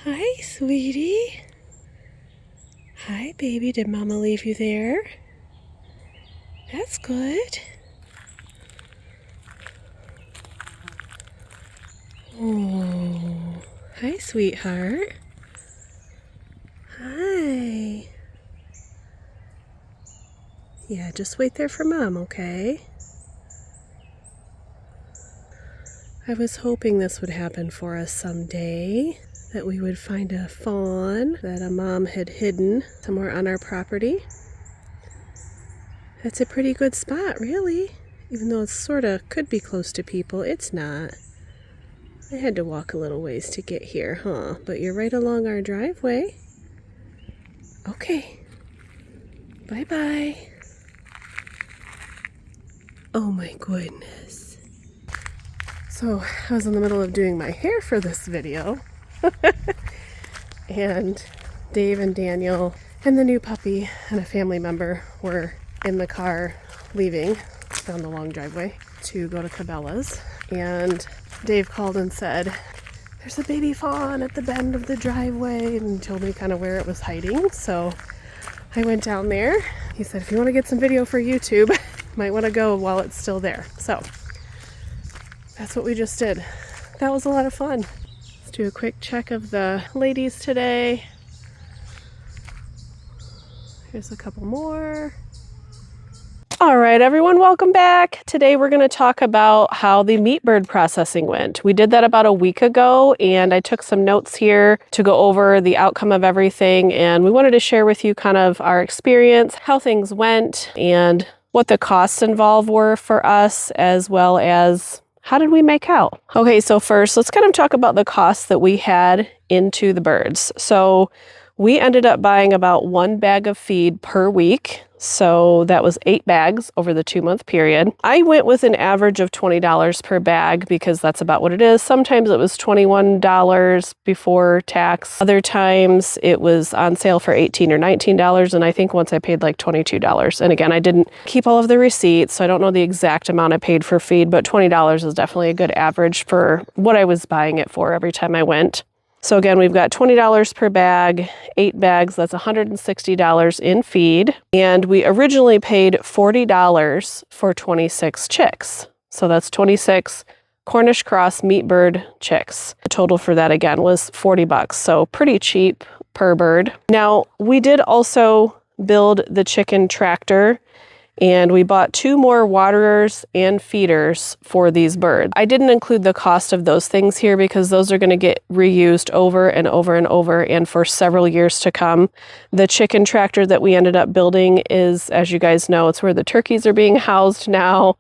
Hi, sweetie. Hi, baby. Did Mama leave you there? That's good. Oh, hi, sweetheart. Hi. Yeah, just wait there for Mom, okay? I was hoping this would happen for us someday, that we would find a fawn that a mom had hidden somewhere on our property. That's a pretty good spot, really. Even though it's sort of could be close to people, it's not. I had to walk a little ways to get here, huh? But you're right along our driveway. Okay. Bye-bye. Oh my goodness. So I was in the middle of doing my hair for this video. And Dave and Daniel and the new puppy and a family member were in the car leaving down the long driveway to go to Cabela's. And Dave called and said, "There's a baby fawn at the bend of the driveway," and told me kind of where it was hiding. So I went down there. He said, "If you want to get some video for YouTube, you might want to go while it's still there." So that's what we just did. That was a lot of fun. Let's do a quick check of the ladies today. Here's a couple more. All right, everyone, welcome back. Today we're going to talk about how the meat bird processing went. We did that about a week ago, and I took some notes here to go over the outcome of everything, and we wanted to share with you kind of our experience, how things went, and what the costs involved were for us, as well as how did we make out. Okay, so first, let's kind of talk about the costs that we had into the birds. So we ended up buying about 1 bag of feed per week. So that was 8 bags over the 2-month period. I went with an average of $20 per bag because that's about what it is. Sometimes it was $21 before tax. Other times it was on sale for $18 or $19. And I think once I paid like $22. And again, I didn't keep all of the receipts, so I don't know the exact amount I paid for feed, but $20 is definitely a good average for what I was buying it for every time I went. So again, we've got $20 per bag, 8 bags, that's $160 in feed. And we originally paid $40 for 26 chicks. So that's 26 Cornish cross meat bird chicks. The total for that again was $40, so pretty cheap per bird. Now, we did also build the chicken tractor, and we bought 2 more waterers and feeders for these birds. I didn't include the cost of those things here because those are going to get reused over and over and over and for several years to come. The chicken tractor that we ended up building is, as you guys know, it's where the turkeys are being housed now.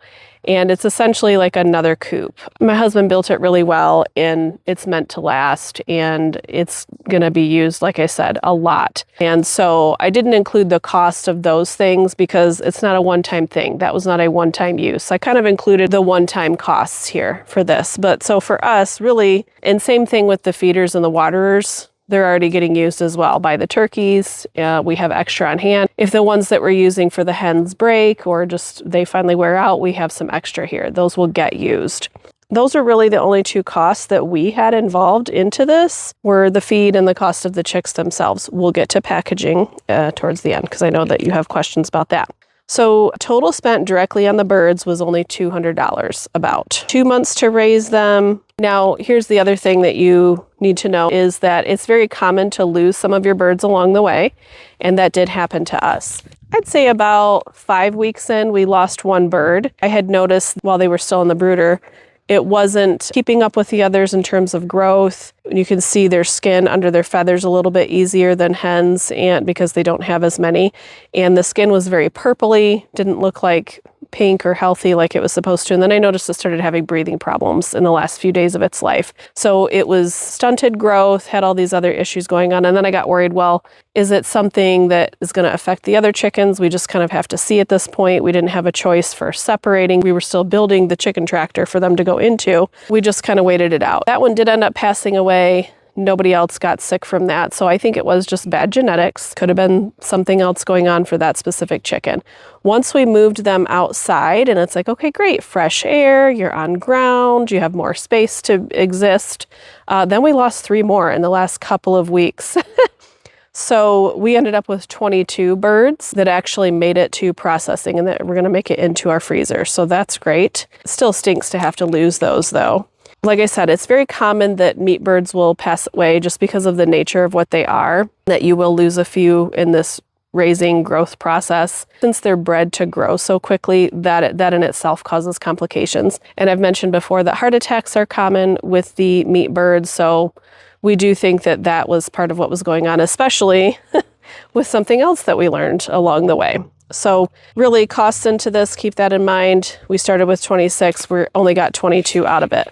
And it's essentially like another coop. My husband built it really well, and it's meant to last, and it's gonna be used, like I said, a lot. And so I didn't include the cost of those things because it's not a one-time thing. That was not a one-time use. I kind of included the one-time costs here for this. But so for us, really, and same thing with the feeders and the waterers, they're already getting used as well by the turkeys. We have extra on hand. If the ones that we're using for the hens break or just they finally wear out, we have some extra here. Those will get used. Those are really the only 2 costs that we had involved into this, were the feed and the cost of the chicks themselves. We'll get to packaging towards the end because I know that you have questions about that. So total spent directly on the birds was only $200, about 2 months to raise them. Now, here's the other thing that you need to know is that it's very common to lose some of your birds along the way, and that did happen to us. I'd say about 5 weeks in, we lost 1 bird. I had noticed while they were still in the brooder, it wasn't keeping up with the others in terms of growth. You can see their skin under their feathers a little bit easier than hens, and because they don't have as many. And the skin was very purpley, didn't look like pink or healthy like it was supposed to. And then I noticed it started having breathing problems in the last few days of its life. So it was stunted growth, had all these other issues going on. And then I got worried, well, is it something that is going to affect the other chickens? We just kind of have to see at this point. We didn't have a choice for separating. We were still building the chicken tractor for them to go into. We just kind of waited it out. That one did end up passing away nobody else got sick from that. So I think it was just bad genetics. Could have been something else going on for that specific chicken. Once we moved them outside and it's like, okay, great, fresh air, you're on ground, you have more space to exist. Then we lost 3 more in the last couple of weeks. So we ended up with 22 birds that actually made it to processing and that we're going to make it into our freezer. So that's great. Still stinks to have to lose those though. Like I said, it's very common that meat birds will pass away just because of the nature of what they are, that you will lose a few in this raising growth process. Since they're bred to grow so quickly, that in itself causes complications. And I've mentioned before that heart attacks are common with the meat birds. So we do think that that was part of what was going on, especially with something else that we learned along the way. So really costs into this, keep that in mind. We started with 26, we only got 22 out of it.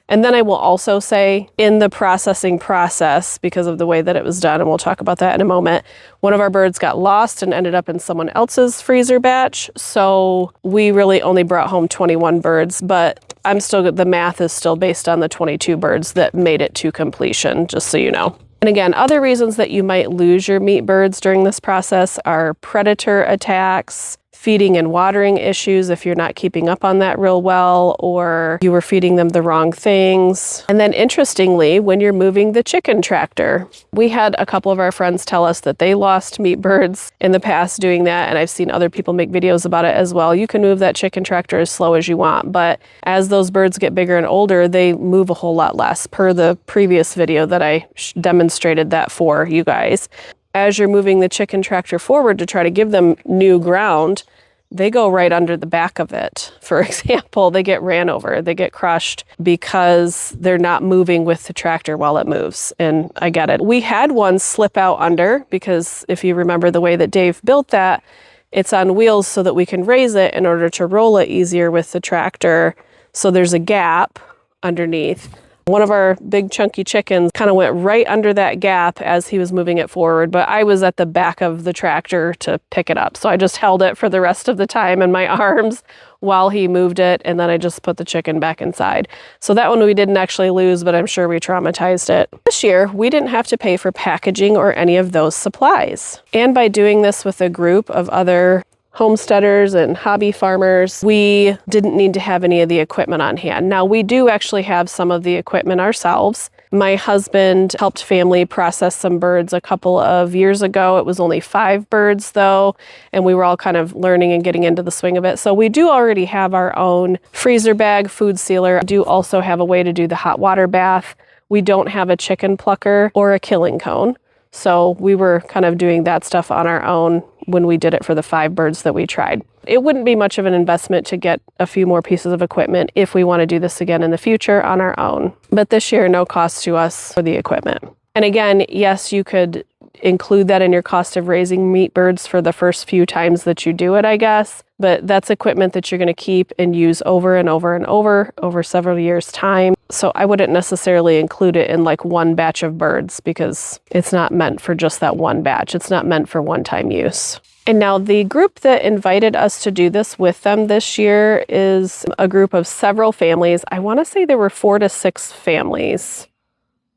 And then I will also say in the processing process, because of the way that it was done, and we'll talk about that in a moment, one of our birds got lost and ended up in someone else's freezer batch. So we really only brought home 21 birds, but the math is still based on the 22 birds that made it to completion, just so you know. And again, other reasons that you might lose your meat birds during this process are predator attacks, feeding and watering issues if you're not keeping up on that real well, or you were feeding them the wrong things. And then interestingly, when you're moving the chicken tractor, we had a couple of our friends tell us that they lost meat birds in the past doing that, and I've seen other people make videos about it as well. You can move that chicken tractor as slow as you want, but as those birds get bigger and older, they move a whole lot less, per the previous video that I demonstrated that for you guys. As you're moving the chicken tractor forward to try to give them new ground, they go right under the back of it. For example, they get ran over, they get crushed because they're not moving with the tractor while it moves. And I get it. We had one slip out under because if you remember the way that Dave built that, it's on wheels so that we can raise it in order to roll it easier with the tractor. So there's a gap underneath. One of our big chunky chickens kind of went right under that gap as he was moving it forward, but I was at the back of the tractor to pick it up. So I just held it for the rest of the time in my arms while he moved it, and then I just put the chicken back inside. So that one we didn't actually lose, but I'm sure we traumatized it. This year, we didn't have to pay for packaging or any of those supplies. And by doing this with a group of other homesteaders and hobby farmers, we didn't need to have any of the equipment on hand. Now, we do actually have some of the equipment ourselves. My husband helped family process some birds a couple of years ago. It was only 5 birds though, and we were all kind of learning and getting into the swing of it. So we do already have our own freezer bag, food sealer. I do also have a way to do the hot water bath. We don't have a chicken plucker or a killing cone. So we were kind of doing that stuff on our own when we did it for the 5 birds that we tried. It wouldn't be much of an investment to get a few more pieces of equipment if we want to do this again in the future on our own. But this year, no cost to us for the equipment. And again, yes, you could include that in your cost of raising meat birds for the first few times that you do it, I guess. But that's equipment that you're going to keep and use over and over and over several years' time. So I wouldn't necessarily include it in like one batch of birds because it's not meant for just that one batch. It's not meant for one-time use. And now the group that invited us to do this with them this year is a group of several families. I want to say there were 4 to 6 families.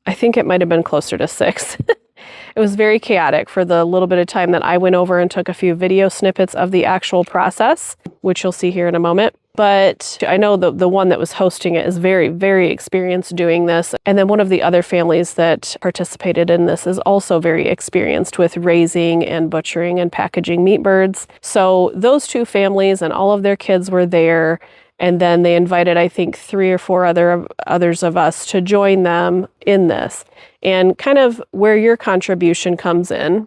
I think it might have been closer to 6. It was very chaotic for the little bit of time that I went over and took a few video snippets of the actual process, which you'll see here in a moment. But I know the one that was hosting it is very, very experienced doing this. And then one of the other families that participated in this is also very experienced with raising and butchering and packaging meat birds. So those 2 families and all of their kids were there. And then they invited, I think, 3 or 4 others of us to join them in this. And kind of where your contribution comes in.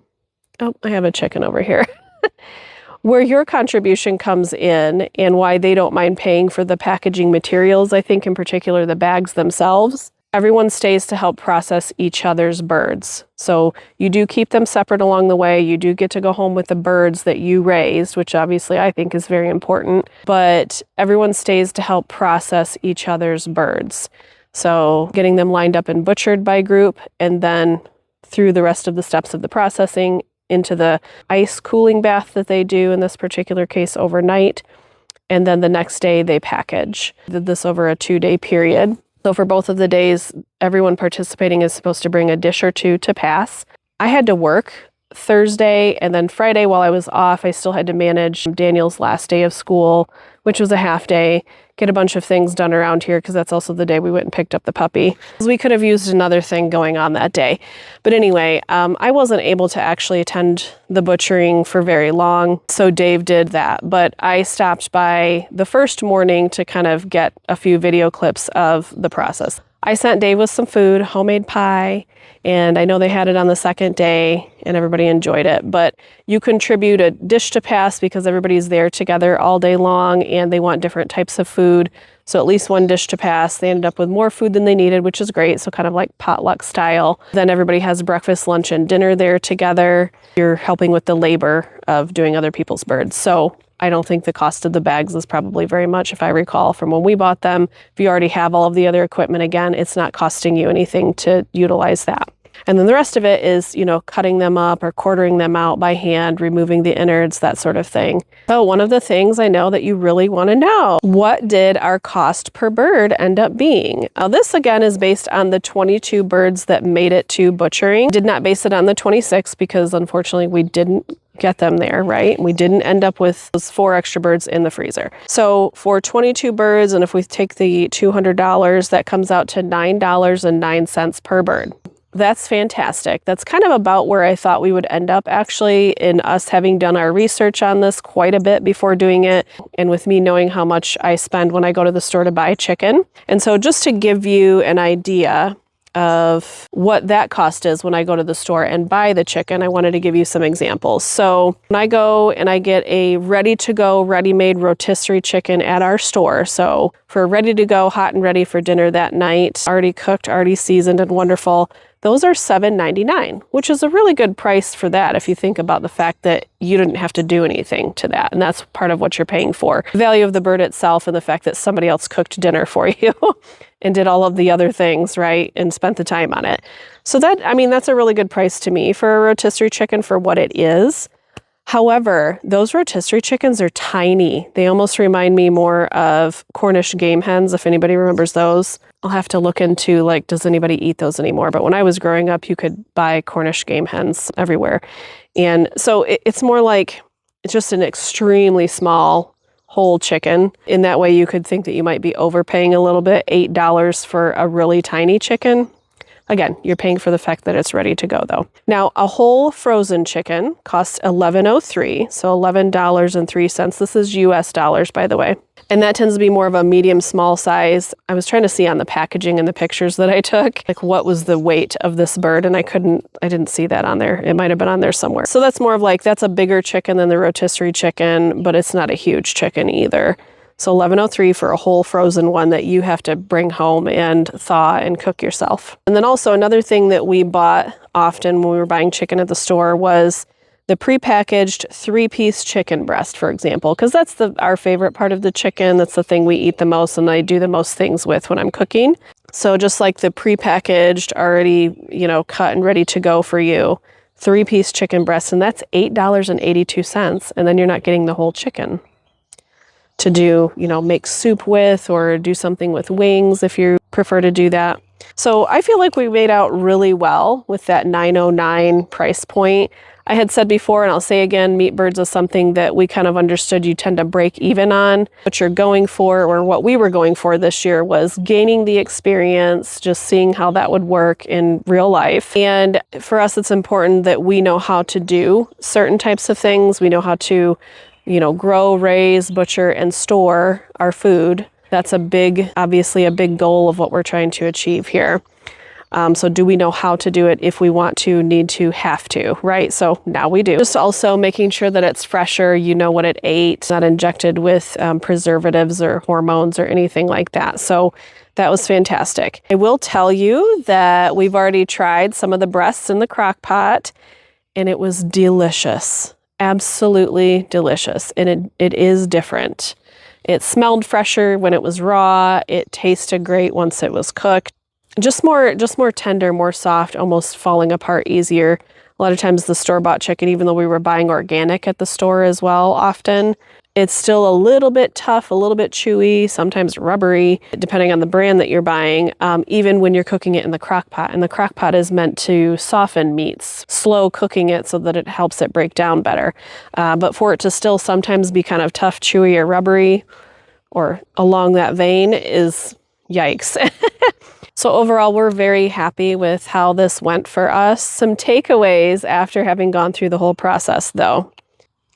Oh, I have a chicken over here. Where your contribution comes in and why they don't mind paying for the packaging materials, I think in particular the bags themselves. Everyone stays to help process each other's birds. So you do keep them separate along the way. You do get to go home with the birds that you raised, which obviously I think is very important. But everyone stays to help process each other's birds. So getting them lined up and butchered by group, and then through the rest of the steps of the processing into the ice cooling bath that they do in this particular case overnight. And then the next day they package. Did this over a 2-day period. So for both of the days, everyone participating is supposed to bring a dish or two to pass. I had to work Thursday, and then Friday while I was off, I still had to manage Daniel's last day of school, which was a half day, get a bunch of things done around here because that's also the day we went and picked up the puppy. We could have used another thing going on that day. But anyway, I wasn't able to actually attend the butchering for very long, so Dave did that. But I stopped by the first morning to kind of get a few video clips of the process. I sent Dave with some food, homemade pie, and I know they had it on the second day and everybody enjoyed it. But you contribute a dish to pass because everybody's there together all day long and they want different types of food. So at least one dish to pass. They ended up with more food than they needed, which is great. So kind of like potluck style. Then everybody has breakfast, lunch, and dinner there together. You're helping with the labor of doing other people's birds. So I don't think the cost of the bags is probably very much, if I recall from when we bought them. If you already have all of the other equipment, again, it's not costing you anything to utilize that. And then the rest of it is, cutting them up or quartering them out by hand, removing the innards, that sort of thing. So one of the things I know that you really want to know, what did our cost per bird end up being? Now this again is based on the 22 birds that made it to butchering. Did not base it on the 26 because unfortunately we didn't get them there, right? We didn't end up with those 4 extra birds in the freezer. So for 22 birds, and if we take the $200, that comes out to $9.09 per bird. That's fantastic. That's kind of about where I thought we would end up actually, in us having done our research on this quite a bit before doing it, and with me knowing how much I spend when I go to the store to buy chicken. And so just to give you an idea of what that cost is when I go to the store and buy the chicken, I wanted to give you some examples. So when I go and I get a ready-to-go, ready-made rotisserie chicken at our store, so for ready-to-go, hot and ready for dinner that night, already cooked, already seasoned and wonderful, those are $7.99, which is a really good price for that if you think about the fact that you didn't have to do anything to that. And that's part of what you're paying for. The value of the bird itself and the fact that somebody else cooked dinner for you and did all of the other things, right? And spent the time on it. So that's a really good price to me for a rotisserie chicken for what it is. However, those rotisserie chickens are tiny. They almost remind me more of Cornish game hens, if anybody remembers those. I'll have to look into, does anybody eat those anymore? But when I was growing up, you could buy Cornish game hens everywhere. And so it's more like, it's just an extremely small whole chicken. In that way, you could think that you might be overpaying a little bit, $8 for a really tiny chicken. Again, you're paying for the fact that it's ready to go though. Now, a whole frozen chicken costs $11.03, so $11.03. This is US dollars, by the way. And that tends to be more of a medium small size. I was trying to see on the packaging and the pictures that I took, what was the weight of this bird, and I didn't see that on there. It might have been on there somewhere. So that's more of that's a bigger chicken than the rotisserie chicken, but it's not a huge chicken either. So $11.03 for a whole frozen one that you have to bring home and thaw and cook yourself. And then also another thing that we bought often when we were buying chicken at the store was the prepackaged 3-piece chicken breast, for example, because that's our favorite part of the chicken. That's the thing we eat the most and I do the most things with when I'm cooking. So just like the prepackaged, already, cut and ready to go for you, 3-piece chicken breast, and that's $8.82. And then you're not getting the whole chicken to do, make soup with or do something with wings if you prefer to do that. So I feel like we made out really well with that $9.09 price point. I had said before, and I'll say again, meat birds is something that we kind of understood you tend to break even on. What you're going for, or what we were going for this year, was gaining the experience, just seeing how that would work in real life. And for us, it's important that we know how to do certain types of things. We know how to grow, raise, butcher, and store our food. That's obviously a big goal of what we're trying to achieve here. So do we know how to do it if we want to, need to, have to, right? So now we do. Just also making sure that it's fresher, what it ate, not injected with preservatives or hormones or anything like that. So that was fantastic. I will tell you that we've already tried some of the breasts in the crock pot, and it was delicious. Absolutely delicious. And it is different. It smelled fresher when it was raw. It tasted great once it was cooked. Just more tender, more soft, almost falling apart easier. A lot of times the store-bought chicken, even though we were buying organic at the store as well often, It's still a little bit tough, a little bit chewy, sometimes rubbery, depending on the brand that you're buying, even when you're cooking it in the crock pot. And the crock pot is meant to soften meats, slow cooking it so that it helps it break down better. But for it to still sometimes be kind of tough, chewy, or rubbery, or along that vein is yikes. So overall, we're very happy with how this went for us. Some takeaways after having gone through the whole process, though.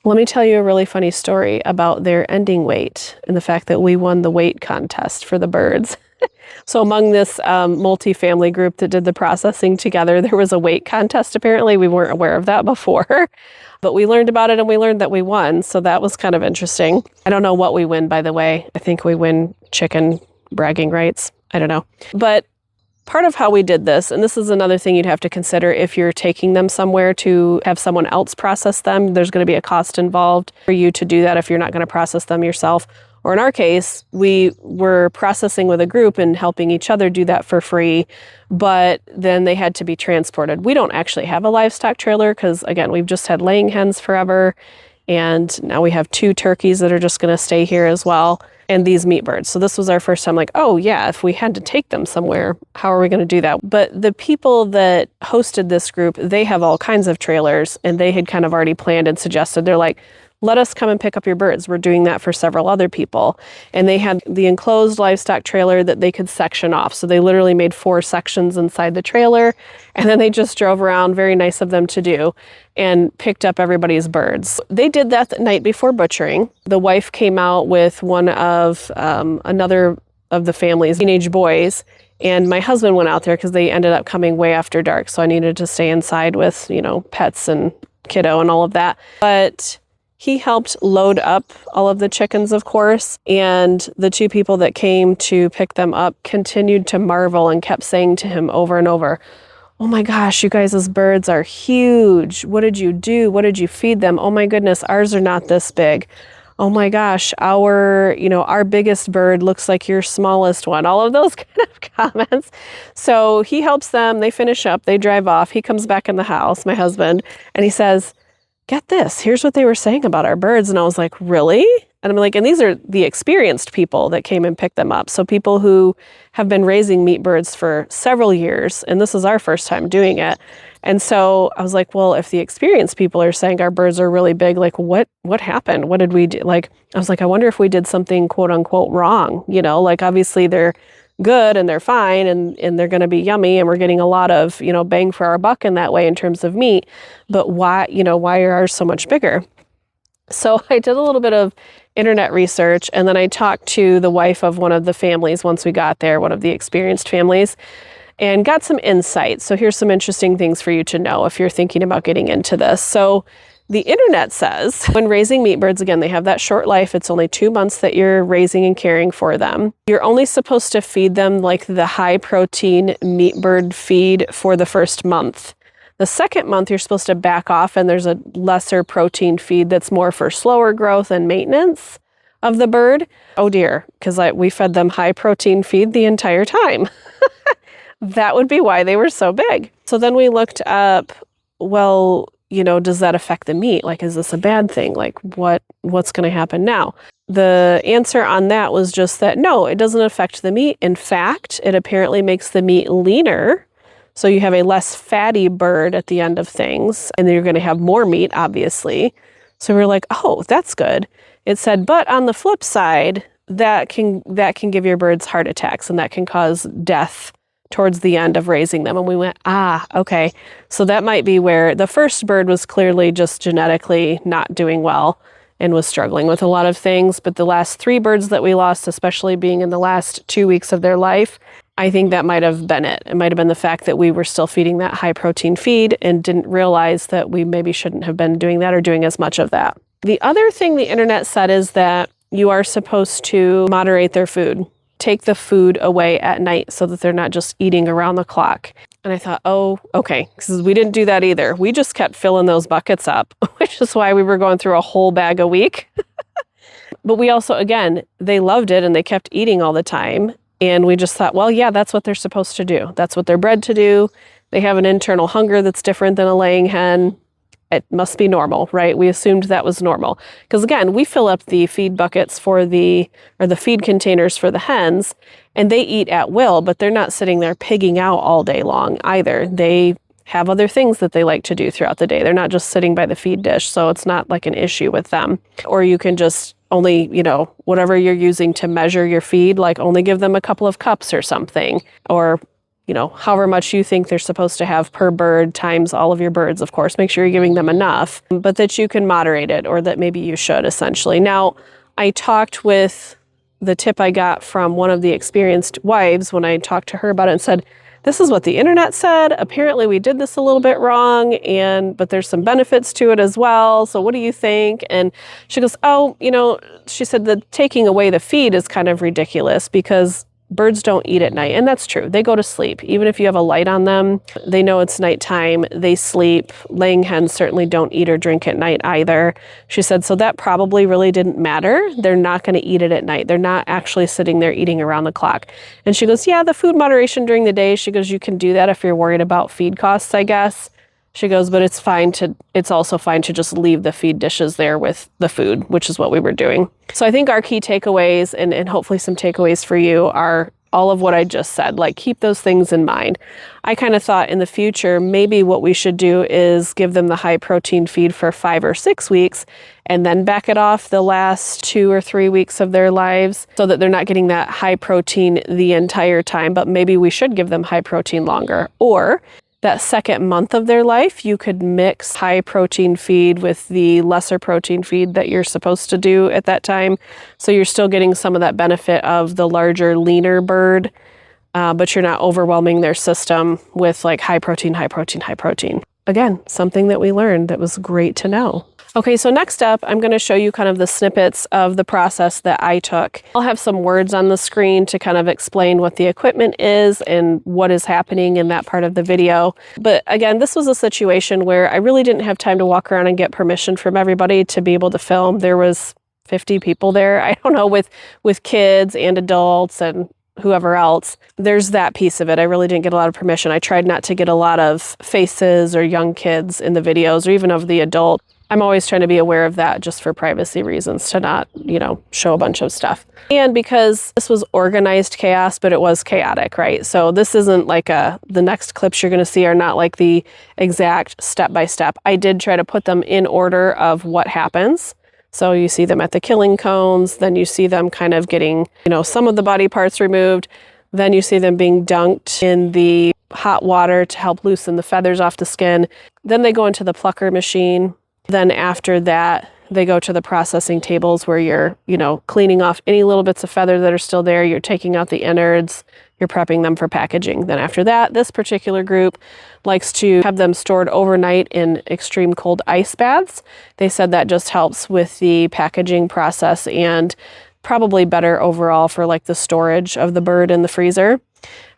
Let me tell you a really funny story about their ending weight and the fact that we won the weight contest for the birds. So among this multi-family group that did the processing together, there was a weight contest. Apparently, we weren't aware of that before, but we learned about it and we learned that we won. So that was kind of interesting. I don't know what we win, by the way. I think we win chicken bragging rights. I don't know. But part of how we did this, and this is another thing you'd have to consider if you're taking them somewhere to have someone else process them, there's going to be a cost involved for you to do that if you're not going to process them yourself. Or in our case, we were processing with a group and helping each other do that for free, but then they had to be transported. We don't actually have a livestock trailer because, again, we've just had laying hens forever, and now we have 2 turkeys that are just going to stay here as well, and these meat birds. So this was our first time like, oh yeah, if we had to take them somewhere, how are we going to do that? But the people that hosted this group, they have all kinds of trailers, and they had kind of already planned and suggested, they're like, let us come and pick up your birds. We're doing that for several other people. And they had the enclosed livestock trailer that they could section off. So they literally made 4 sections inside the trailer, and then they just drove around, very nice of them to do, and picked up everybody's birds. They did that the night before butchering. The wife came out with one of another of the family's teenage boys, and my husband went out there because they ended up coming way after dark. So I needed to stay inside with, pets and kiddo and all of that. But he helped load up all of the chickens, of course, and the 2 people that came to pick them up continued to marvel and kept saying to him over and over, oh my gosh, you guys' birds are huge. What did you do? What did you feed them? Oh my goodness, ours are not this big. Oh my gosh, our biggest bird looks like your smallest one. All of those kind of comments. So he helps them, they finish up, they drive off. He comes back in the house, my husband, and he says, get this, here's what they were saying about our birds. And I was like, really? And I'm like, and these are the experienced people that came and picked them up. So people who have been raising meat birds for several years, and this is our first time doing it. And so I was like, well, if the experienced people are saying our birds are really big, like what happened? What did we do? Like, I was like, I wonder if we did something quote unquote wrong, like obviously they're good and they're fine and they're going to be yummy and we're getting a lot of, bang for our buck in that way in terms of meat. But why are ours so much bigger? So I did a little bit of internet research, and then I talked to the wife of one of the families once we got there, one of the experienced families, and got some insight. So here's some interesting things for you to know if you're thinking about getting into this. So the internet says when raising meat birds, again, they have that short life. It's only 2 months that you're raising and caring for them. You're only supposed to feed them like the high protein meat bird feed for the first month. The second month, you're supposed to back off, and there's a lesser protein feed that's more for slower growth and maintenance of the bird. Oh dear, because we fed them high protein feed the entire time. That would be why they were so big. So then we looked up, well, does that affect the meat? Like, is this a bad thing? Like, what's going to happen now? The answer on that was just that, no, it doesn't affect the meat. In fact, it apparently makes the meat leaner. So you have a less fatty bird at the end of things, and then you're going to have more meat, obviously. So we're like, oh, that's good. It said, but on the flip side, that can give your birds heart attacks, and that can cause death towards the end of raising them. And we went, okay. So that might be where the first bird was clearly just genetically not doing well and was struggling with a lot of things. But the last 3 birds that we lost, especially being in the last 2 weeks of their life, I think that might have been it. It might have been the fact that we were still feeding that high protein feed and didn't realize that we maybe shouldn't have been doing that or doing as much of that. The other thing the internet said is that you are supposed to moderate their food. Take the food away at night so that they're not just eating around the clock. And I thought, oh, okay, because we didn't do that either. We just kept filling those buckets up, which is why we were going through a whole bag a week. But we also, again, they loved it and they kept eating all the time. And we just thought, well, yeah, that's what they're supposed to do. That's what they're bred to do. They have an internal hunger that's different than a laying hen. it must be normal, right? We assumed that was normal. Because again, we fill up the feed buckets or the feed containers for the hens, and they eat at will, but they're not sitting there pigging out all day long either. They have other things that they like to do throughout the day. They're not just sitting by the feed dish, so it's not like an issue with them. Or you can just only, whatever you're using to measure your feed, like only give them a couple of cups or something, or however much you think they're supposed to have per bird times all of your birds, of course. Make sure you're giving them enough, but that you can moderate it, or that maybe you should, essentially. Now, I talked with the tip I got from one of the experienced wives when I talked to her about it and said, this is what the internet said. Apparently we did this a little bit wrong, but there's some benefits to it as well. So what do you think? And she goes, she said that taking away the feed is kind of ridiculous because birds don't eat at night. And that's true. They go to sleep. Even if you have a light on them, they know it's nighttime. They sleep. Laying hens certainly don't eat or drink at night either. She said, so that probably really didn't matter. They're not going to eat it at night. They're not actually sitting there eating around the clock. And she goes, yeah, the food moderation during the day. She goes, you can do that if you're worried about feed costs, I guess. She goes, but it's also fine to just leave the feed dishes there with the food, which is what we were doing. So I think our key takeaways, and hopefully some takeaways for you, are all of what I just said. Like, keep those things in mind. I kind of thought in the future, maybe what we should do is give them the high protein feed for 5 or 6 weeks and then back it off the last 2 or 3 weeks of their lives so that they're not getting that high protein the entire time. But maybe we should give them high protein longer. Or that second month of their life, you could mix high protein feed with the lesser protein feed that you're supposed to do at that time. So you're still getting some of that benefit of the larger, leaner bird, but you're not overwhelming their system with like high protein, high protein, high protein. Again, something that we learned that was great to know. Okay, so next up, I'm going to show you kind of the snippets of the process that I took. I'll have some words on the screen to kind of explain what the equipment is and what is happening in that part of the video. But again, this was a situation where I really didn't have time to walk around and get permission from everybody to be able to film. There was 50 people there, I don't know, with kids and adults and whoever else. There's that piece of it. I really didn't get a lot of permission. I tried not to get a lot of faces or young kids in the videos or even of the adult. I'm always trying to be aware of that just for privacy reasons, to not, show a bunch of stuff. And because this was organized chaos, but it was chaotic, right? So this isn't like the next clips you're going to see are not like the exact step-by-step. I did try to put them in order of what happens. So you see them at the killing cones, then you see them kind of getting, some of the body parts removed. Then you see them being dunked in the hot water to help loosen the feathers off the skin. Then they go into the plucker machine. Then after that, they go to the processing tables where you're, cleaning off any little bits of feather that are still there. You're taking out the innards. You're prepping them for packaging. Then after that, this particular group likes to have them stored overnight in extreme cold ice baths. They said that just helps with the packaging process and probably better overall for like the storage of the bird in the freezer.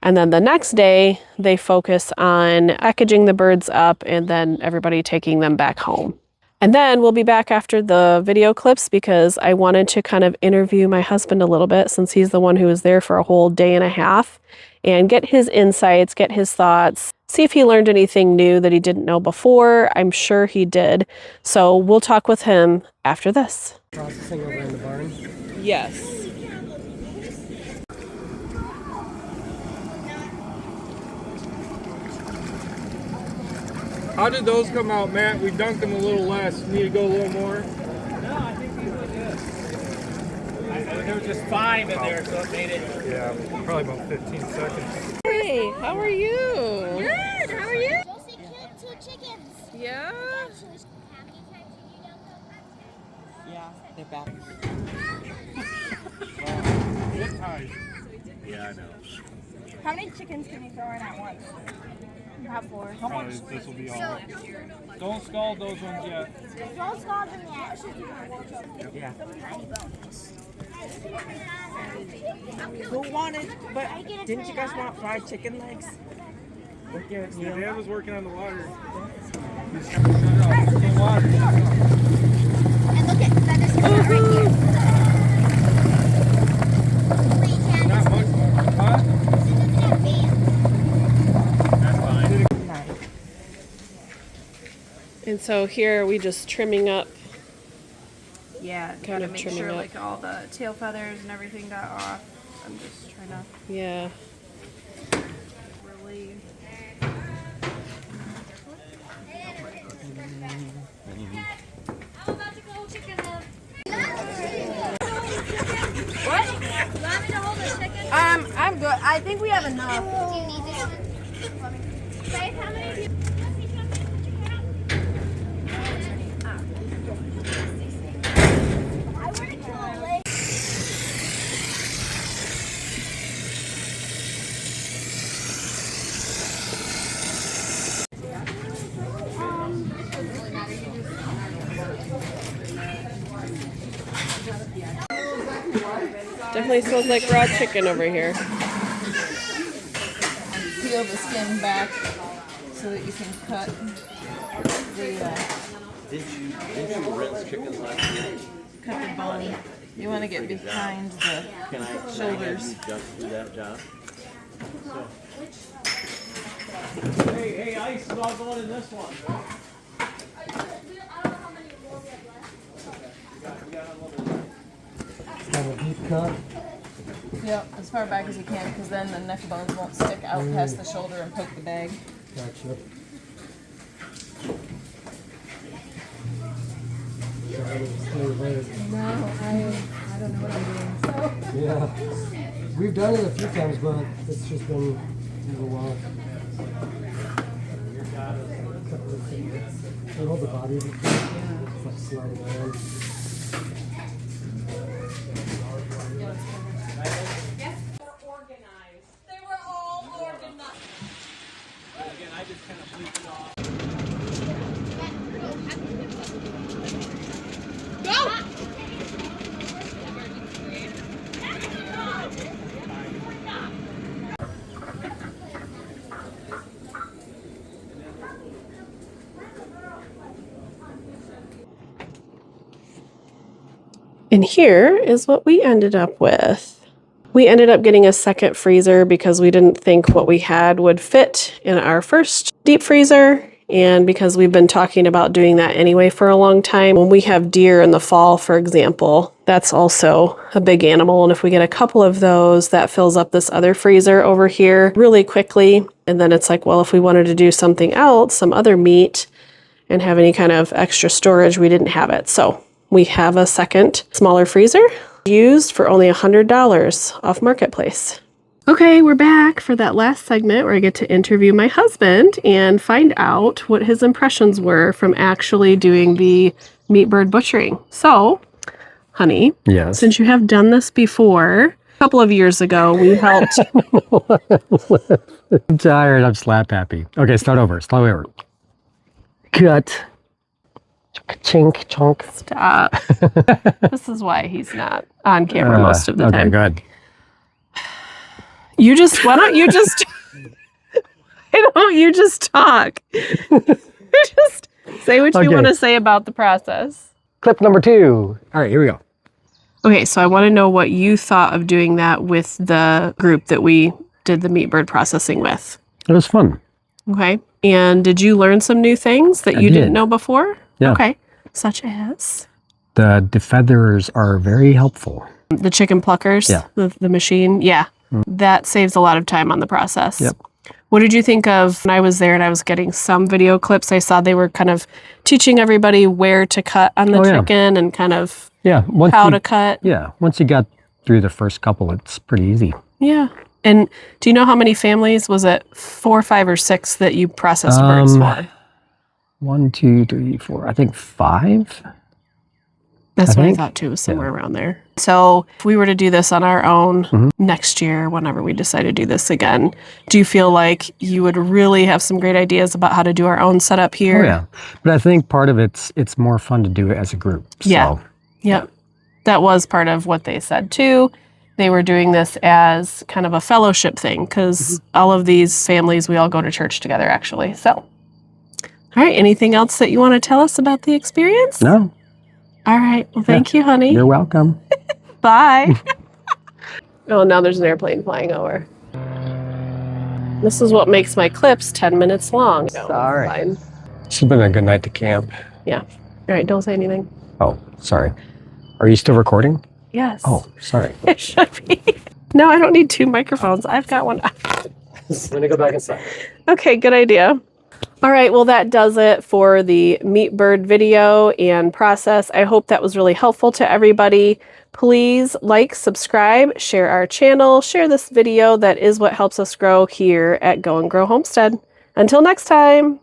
And then the next day, they focus on packaging the birds up and then everybody taking them back home. And then we'll be back after the video clips because I wanted to kind of interview my husband a little bit since he's the one who was there for a whole day and a half and get his insights, get his thoughts, see if he learned anything new that he didn't know before. I'm sure he did. So we'll talk with him after this. Processing over in the barn? Yes. How did those come out, Matt? We dunked them a little less. Need to go a little more? No, I think these look good. There were just 5 in there, so it made it. Yeah, probably about 15 seconds. Hey, how are you? Good, how are you? Josie killed 2 chickens. Yeah? Yeah, they're back. What time? Yeah, I know. How many chickens can you throw in at once? About 4. How much? This will be all. Don't scald those ones yet. Don't scald them yet. Yeah. Tiny bones. Who wanted, but didn't you guys want fried chicken legs? With your meal? Dad was working on the water. He's trying to shut it off. There's no water. And look at that is right here. Wait, Dad. Not much more. Huh? This is an advance. That's fine. Nice. And so here are we just trimming up. Yeah, Kind gotta of make trimming sure up. like all the tail feathers and everything got off. I'm just trying to Yeah. really. What? You want me to hold the chicken? I'm good. I think we have enough. Do you need this one? Babe, how many people? I want to kill a lake. Definitely smells like raw chicken over here. Peel the skin back so that you can cut the Didn't you rinse chickens last year? cut the bone. You want to get behind the shoulders. Just do that job. Hey, ice is all going in this one. Have a deep cut. Yep, as far back as you can, because then the neck bones won't stick out past the shoulder and poke the bag. Gotcha. No, I don't know what I'm doing. So. Yeah. We've done it a few times, but it's just been a little while. You hold the body. It's like sliding around. And here is what we ended up with. We ended up getting a second freezer because we didn't think what we had would fit in our first deep freezer. And because we've been talking about doing that anyway for a long time. When we have deer in the fall, for example, that's also a big animal. And if we get a couple of those, that fills up this other freezer over here really quickly. And then it's like, well, if we wanted to do something else, some other meat, and have any kind of extra storage, we didn't have it. So we have a second smaller freezer used for only $100 off Marketplace. Okay, we're back for that last segment where I get to interview my husband and find out what his impressions were from actually doing the meat bird butchering. So, honey, Yes. since you have done this before, a couple of years ago, we helped. I'm tired. I'm slap happy. Okay, start over. Cut. Chink, chunk. Stop. This is why he's not on camera most of the Okay, time. good. Why don't you just, why don't you just talk? Just say what you Okay. want to say about the process. Clip number 2. All right, here we go. Okay, so I want to know what you thought of doing that with the group that we did the meat bird processing with. It was fun. Okay. And did you learn some new things that you didn't did. know before? Yeah. Okay. Such as? The defeathers are very helpful. The chicken pluckers? Yeah. The machine? Yeah. That saves a lot of time on the process. Yep. What did you think of when I was there and I was getting some video clips? I saw they were kind of teaching everybody where to cut on the chicken and kind of how to cut. Yeah, once you got through the first couple, it's pretty easy. Yeah. And do you know how many families? Was it 4, 5, or 6 that you processed birds for? 1, 2, 3, 4. I think 5. That's I what think. I thought too, was somewhere around there. So if we were to do this on our own next year, whenever we decide to do this again, do you feel like you would really have some great ideas about how to do our own setup here? Oh, yeah. But I think part of it's more fun to do it as a group. Yeah. So, Yep. That was part of what they said too. They were doing this as kind of a fellowship thing because all of these families, we all go to church together actually. So, all right. Anything else that you want to tell us about the experience? No, All right. Well, thank you, honey. you're welcome. Bye. Oh, now there's an airplane flying over. This is what makes my clips 10 minutes long. No, Sorry. fine. This has been a good night to camp. Yeah. All right, don't say anything. Oh, sorry. Are you still recording? Yes. Oh, sorry. It should be. No, I don't need 2 microphones. I've got one. I'm gonna go back inside. Okay, good idea. All right, well, that does it for the meat bird video and process. I hope that was really helpful to everybody. Please like, subscribe, share our channel, share this video. That is what helps us grow here at Go and Grow Homestead. Until next time.